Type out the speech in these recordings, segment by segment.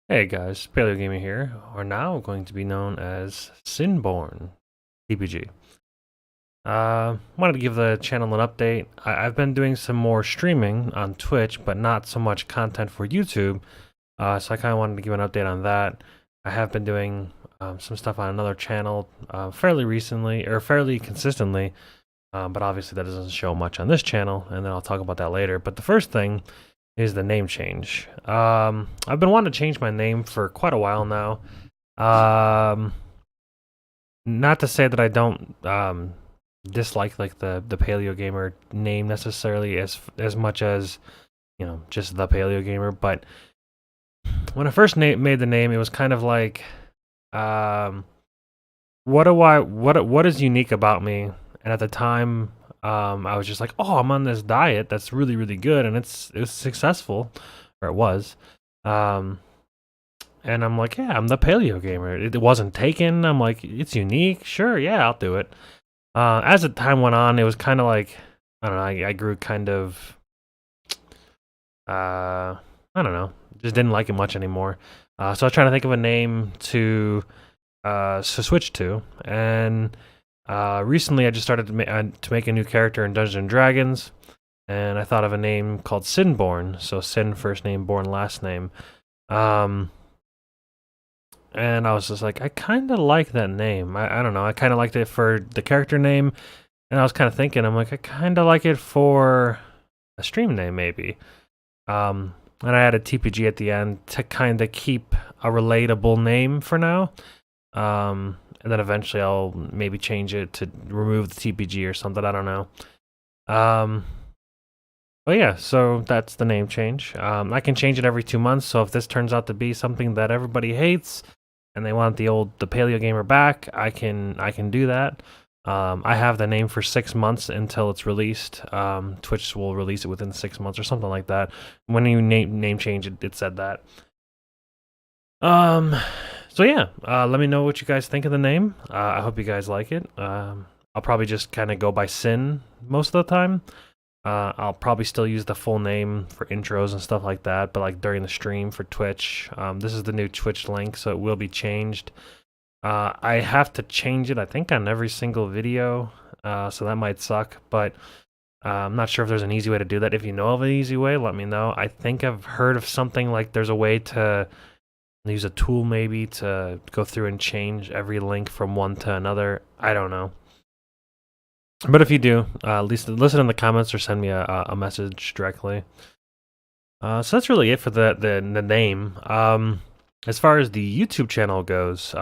Hey guys, Paleo Gamer here, or now going to be known as Sinborn TPG. Wanted to give the channel an update. I've been doing some more streaming on Twitch, but not so much content for YouTube. So I kind of wanted to give an update on that. I have been doing some stuff on another channel fairly recently, or fairly consistently, but obviously that doesn't show much on this channel, and then I'll talk about that later. But the first thing is the name change. I've been wanting to change my name for quite a while now. Um, Not to say that I don't dislike like the Paleo Gamer name necessarily as much as just the Paleo Gamer, but when I first made the name, it was kind of like, um, what is unique about me? And at the time, I was just like, oh, I'm on this diet that's really really good, and it's successful, or it was. Um, and I'm like, yeah, I'm the Paleo Gamer. It wasn't taken. I'm like, it's unique. Sure, yeah, I'll do it. As the time went on, it was kind of like, I don't know. I grew kind of, I don't know, just didn't like it much anymore. So I was trying to think of a name to switch to, and recently I just started to make a new character in Dungeons and Dragons, and I thought of a name called Sinborn. So Sin first name, Born last name. Um, and I was just like, I kind of like that name. I don't know. I kind of liked it for the character name, and I was kind of thinking, I'm like, I kind of like it for a stream name maybe. And I added TPG at the end to kind of keep a relatable name for now. And then eventually I'll maybe change it to remove the TPG or something. I don't know. Um, but yeah, so that's the name change. I can change it every 2 months. So if this turns out to be something that everybody hates and they want the Paleo Gamer back, I can do that. I have the name for 6 months until it's released. Twitch will release it within 6 months or something like that. When you name change, it said that. Um, so yeah, let me know what you guys think of the name. I hope you guys like it. I'll probably just kind of go by Sin most of the time. I'll probably still use the full name for intros and stuff like that, but like during the stream for Twitch, this is the new Twitch link, so it will be changed. I have to change it, I think, on every single video, so that might suck, but I'm not sure if there's an easy way to do that. If you know of an easy way, let me know. I think I've heard of something like there's a way to use a tool maybe to go through and change every link from one to another. I don't know. But if you do, at least listen in the comments or send me a message directly. So that's really it for the name. As far as the YouTube channel goes,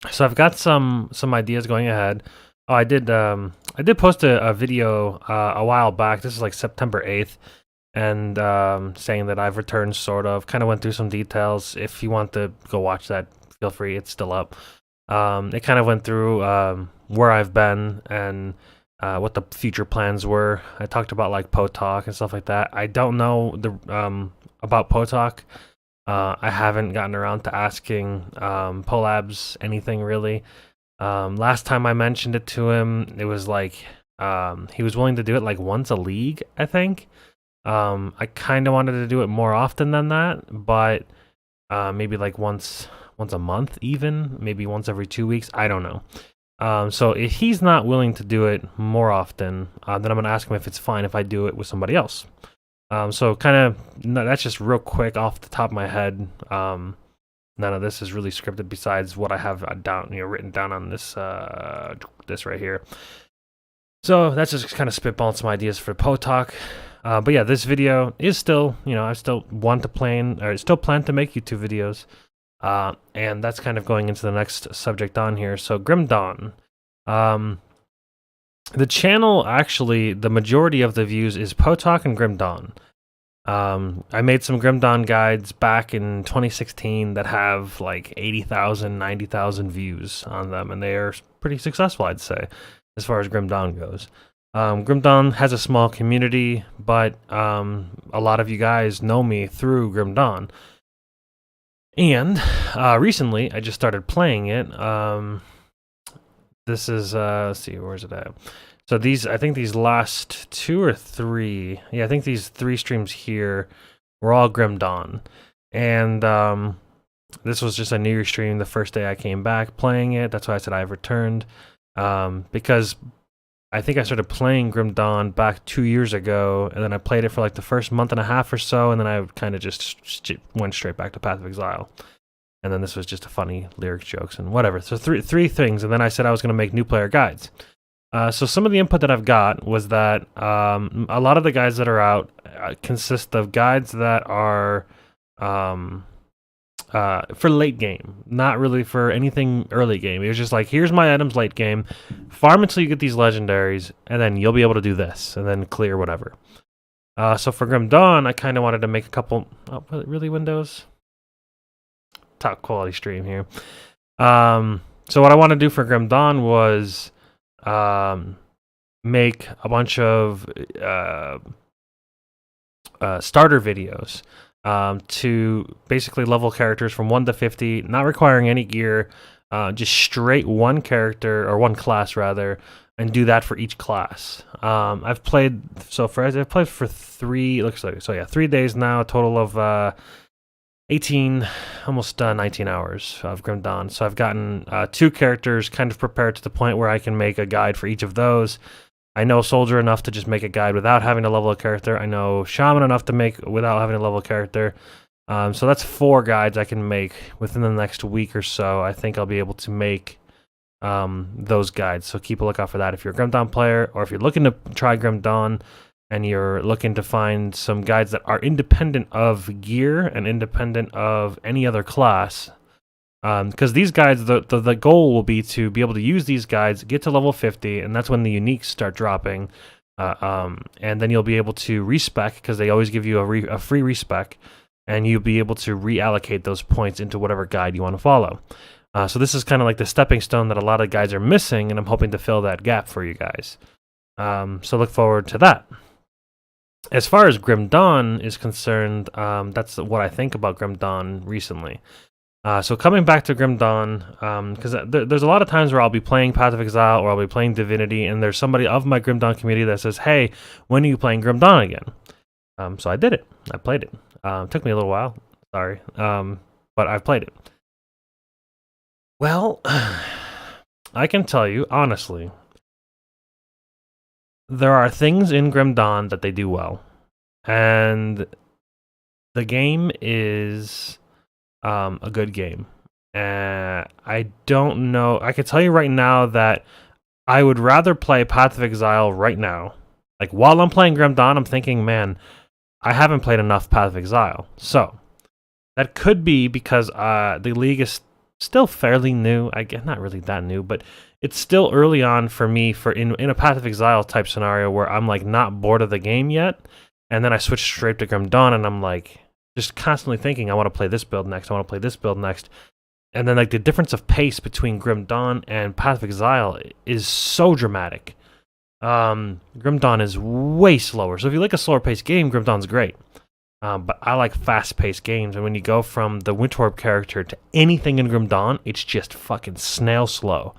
so I've got some ideas going ahead. Oh, I did post a video a while back. This is like September 8th, and saying that I've returned, sort of. Kind of went through some details. If you want to go watch that, feel free. It's still up. It kind of went through where I've been and what the future plans were. I talked about like Potalk and stuff like that. I don't know about Potalk. I haven't gotten around to asking Polabs anything really. Last time I mentioned it to him, it was like he was willing to do it like once a league, I think. I kind of wanted to do it more often than that, but maybe like once a month, even maybe once every 2 weeks. I don't know. So if he's not willing to do it more often, then I'm gonna ask him if it's fine if I do it with somebody else. So kind of that's just real quick off the top of my head. None of this is really scripted besides what I have down, written down on this this right here. So that's just kind of spitballing some ideas for Potalk. But yeah, this video is still, I still want to still plan to make YouTube videos. And that's kind of going into the next subject on here. So Grim Dawn. The channel, actually, the majority of the views is Potalk and Grim Dawn. I made some Grim Dawn guides back in 2016 that have like 80,000, 90,000 views on them, and they are pretty successful, I'd say, as far as Grim Dawn goes. Grim Dawn has a small community, but a lot of you guys know me through Grim Dawn. And recently, I just started playing it. This is, let's see, where's it at? So I think these last 2 or 3, I think these 3 streams here were all Grim Dawn. And this was just a New Year's stream the first day I came back playing it. That's why I said I've returned. Because I think I started playing Grim Dawn back 2 years ago, and then I played it for like the first month and a half or so, and then I kind of just went straight back to Path of Exile. And then this was just a funny lyric jokes and whatever. So three things, and then I said I was going to make new player guides. So some of the input that I've got was that a lot of the guides that are out consist of guides that are for late game, not really for anything early game. It was just like, here's my items late game, farm until you get these legendaries, and then you'll be able to do this, and then clear whatever. So for Grim Dawn, I kind of wanted to make a couple. Oh, really, Windows? Top quality stream here. So what I want to do for Grim Dawn was make a bunch of starter videos to basically level characters from 1 to 50, not requiring any gear, just straight one character, or one class rather, and do that for each class. I've played for 3, looks like, so yeah, 3 days now, a total of 18, almost 19 hours of Grim Dawn. So I've gotten 2 characters kind of prepared to the point where I can make a guide for each of those. I know Soldier enough to just make a guide without having to level a character. I know Shaman enough to make without having to level a character. So that's 4 guides I can make within the next week or so. I think I'll be able to make those guides. So keep a lookout for that if you're a Grim Dawn player, or if you're looking to try Grim Dawn and you're looking to find some guides that are independent of gear and independent of any other class. Because these guides, the goal will be to be able to use these guides, get to level 50, and that's when the uniques start dropping. And then you'll be able to respec, because they always give you a free respec, and you'll be able to reallocate those points into whatever guide you want to follow. So this is kind of like the stepping stone that a lot of guides are missing, and I'm hoping to fill that gap for you guys. So look forward to that. As far as Grim Dawn is concerned, that's what I think about Grim Dawn recently. So coming back to Grim Dawn, because there's a lot of times where I'll be playing Path of Exile or I'll be playing Divinity, and there's somebody of my Grim Dawn community that says, hey, when are you playing Grim Dawn again? So I did it. I played it. It took me a little while. Sorry. But I've played it. Well, I can tell you, honestly, there are things in Grim Dawn that they do well. And the game is a good game. I don't know. I can tell you right now that I would rather play Path of Exile right now. Like, while I'm playing Grim Dawn, I'm thinking, man, I haven't played enough Path of Exile. So, that could be because the league is still fairly new. I guess not really that new, but it's still early on for me in a Path of Exile type scenario where I'm like not bored of the game yet, and then I switch straight to Grim Dawn, and I'm like just constantly thinking, I want to play this build next, I want to play this build next. And then like the difference of pace between Grim Dawn and Path of Exile is so dramatic. Grim Dawn is way slower. So if you like a slower paced game, Grim Dawn's great. But I like fast paced games, and when you go from the Winter Orb character to anything in Grim Dawn, it's just fucking snail slow.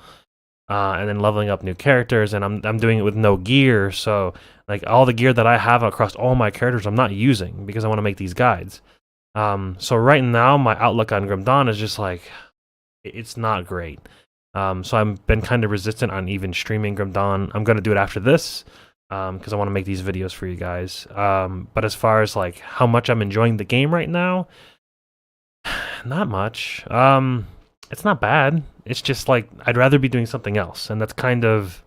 And then leveling up new characters, and I'm doing it with no gear, so like all the gear that I have across all my characters I'm not using because I want to make these guides. So right now my outlook on Grim Dawn is just like, it's not great. So I've been kind of resistant on even streaming Grim Dawn. I'm going to do it after this because I want to make these videos for you guys. But as far as like how much I'm enjoying the game right now, not much. It's not bad. It's just like I'd rather be doing something else, and that's kind of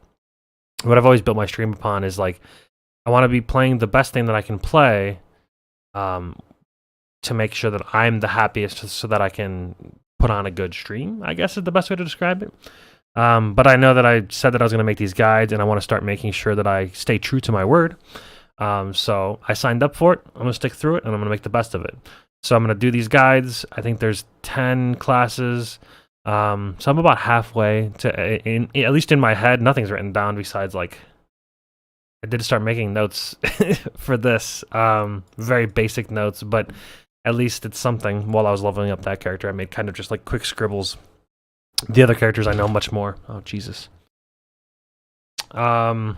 what I've always built my stream upon. Is like I want to be playing the best thing that I can play, to make sure that I'm the happiest, so that I can put on a good stream, I guess is the best way to describe it. But I know that I said that I was going to make these guides, and I want to start making sure that I stay true to my word. So I signed up for it. I'm going to stick through it, and I'm going to make the best of it. So I'm going to do these guides. I think there's 10 classes. So I'm about halfway to, at least in my head, nothing's written down besides like, I did start making notes for this, very basic notes, but at least it's something. While I was leveling up that character, I made kind of just like quick scribbles. The other characters I know much more. Oh, Jesus. So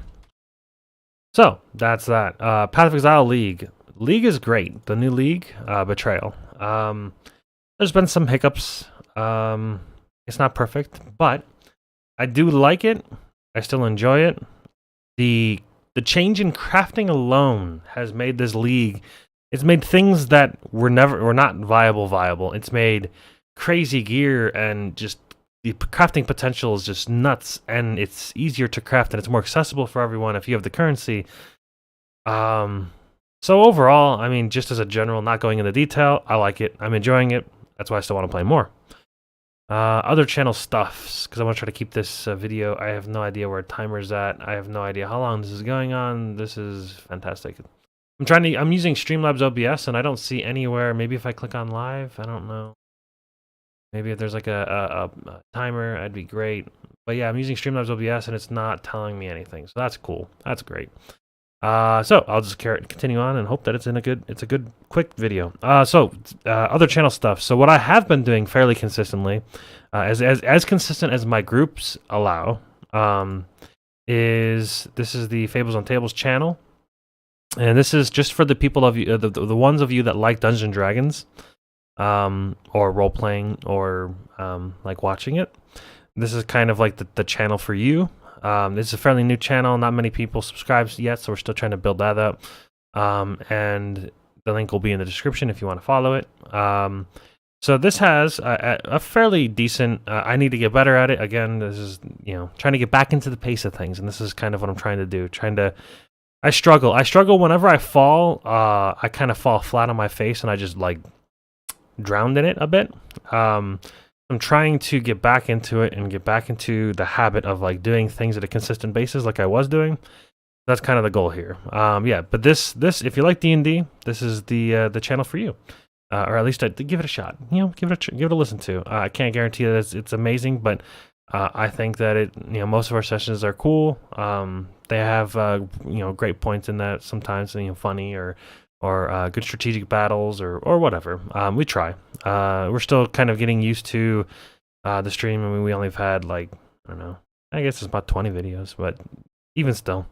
that's that. Path of Exile League. League is great. The new League, Betrayal. There's been some hiccups. It's not perfect, but I do like it. I still enjoy it. The change in crafting alone has made this league. It's made things that were not viable. It's made crazy gear, and just the crafting potential is just nuts, and it's easier to craft and it's more accessible for everyone if you have the currency. So overall, I mean, just as a general, not going into detail, I like it. I'm enjoying it. That's why I still want to play more. Other channel stuffs, because I want to try to keep this video. I have no idea where timer's at. I have no idea how long this is going on. This is fantastic. I'm using Streamlabs OBS, and I don't see anywhere. Maybe if I click on live, I don't know. Maybe if there's like a timer, that'd be great. But yeah, I'm using Streamlabs OBS, and it's not telling me anything. So that's cool. That's great. So I'll just continue on and hope that it's a good quick video. Other channel stuff. So what I have been doing fairly consistently, as consistent as my groups allow, is the Fables on Tables channel, and this is just for the people of you, the ones of you that like Dungeons and Dragons, or role playing, or like watching it. This is kind of like the channel for you. This is a fairly new channel. Not many people subscribe yet, so we're still trying to build that up. And the link will be in the description if you want to follow it. So this has a fairly decent. I need to get better at it. Again, this is trying to get back into the pace of things, and this is kind of what I'm trying to do. I struggle. I struggle whenever I fall. I kind of fall flat on my face, and I just like drowned in it a bit. I'm trying to get back into it and get back into the habit of like doing things at a consistent basis like I was doing. That's kind of the goal here. Yeah, but this if you like D&D, this is the channel for you. Or at least give it a shot. Give it a listen to. I can't guarantee that it's amazing, but I think that most of our sessions are cool. They have great points in that sometimes, funny or good strategic battles or whatever. We try. We're still kind of getting used to the stream. I mean, we only have had like, I don't know, I guess it's about 20 videos, but even still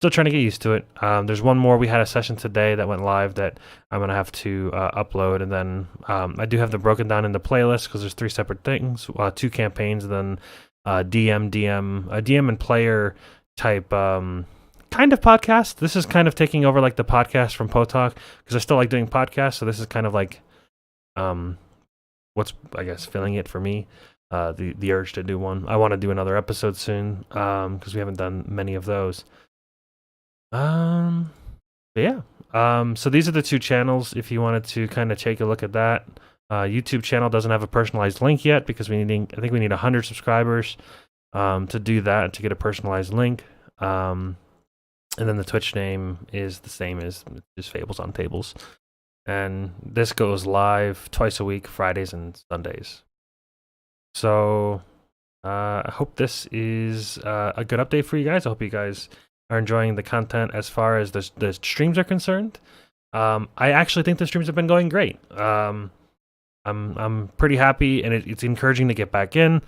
trying to get used to it. There's one more. We had a session today that went live that I'm going to have to upload. And then I do have them broken down into playlists because there's 3 separate things, 2 campaigns, and then DM and player type kind of podcast. This is kind of taking over like the podcast from Potalk, because I still like doing podcasts. So this is kind of like what's, I guess, filling it for me. The urge to do one. I want to do another episode soon because we haven't done many of those. But yeah. So these are the 2 channels if you wanted to kind of take a look at that. YouTube channel doesn't have a personalized link yet because I think we need 100 subscribers to do that, to get a personalized link. And then the Twitch name is the same as just Fables on Tables. And this goes live twice a week, Fridays and Sundays. So I hope this is a good update for you guys. I hope you guys are enjoying the content as far as the streams are concerned. I actually think the streams have been going great. I'm pretty happy, and it's encouraging to get back in.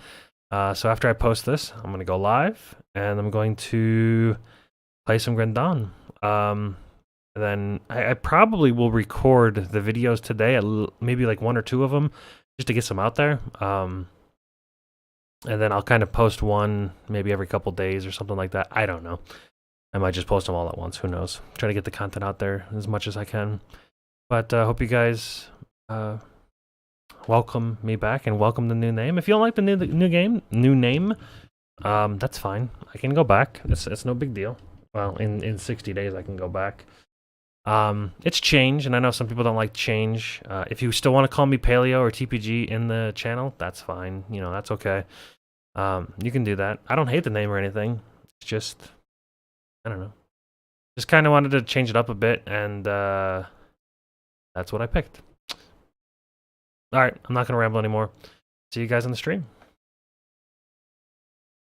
So after I post this, I'm going to go live, and I'm going to play some Grandon. And then I probably will record the videos today, maybe like 1 or 2 of them, just to get some out there. And then I'll kind of post one maybe every couple days or something like that. I don't know. I might just post them all at once. Who knows? Try to get the content out there as much as I can. But I hope you guys welcome me back and welcome the new name. If you don't like the new name, that's fine. I can go back. It's no big deal. Well, in 60 days I can go back. It's change, and I know some people don't like change. If you still want to call me Paleo or TPG in the channel, that's fine. That's okay. You can do that. I don't hate the name or anything. It's just, I don't know. Just kind of wanted to change it up a bit, and that's what I picked. All right, I'm not going to ramble anymore. See you guys on the stream.